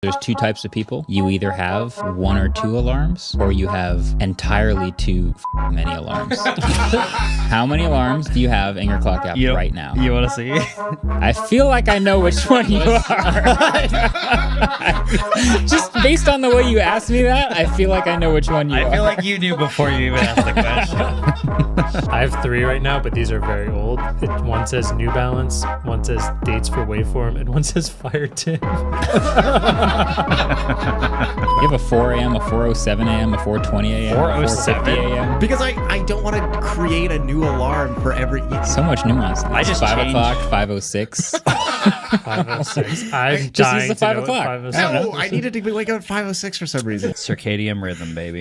There's two types of people. You either have one or two alarms, or you have entirely too many alarms. How many alarms do you have in your clock app right now? You want to see? I feel like I know which one you are. Just based on the way you asked me that, I feel like I know which one you are. I feel like you knew before you even asked the question. I have 3 right now, but these are very old. One says New Balance, one says Dates for Waveform, and one says Fire Tim. You have a 4 a.m., a 4:07 a.m., a 4:20 a.m., 4:07 a.m. Because I don't want to create a new alarm for every... So much nuance. I just 5 changed. o'clock, 5:06. 5:06. I'm Just use dying the to 5 know o'clock. what 5:06 No, I needed to wake up at 5:06 for some reason. Circadian rhythm, baby.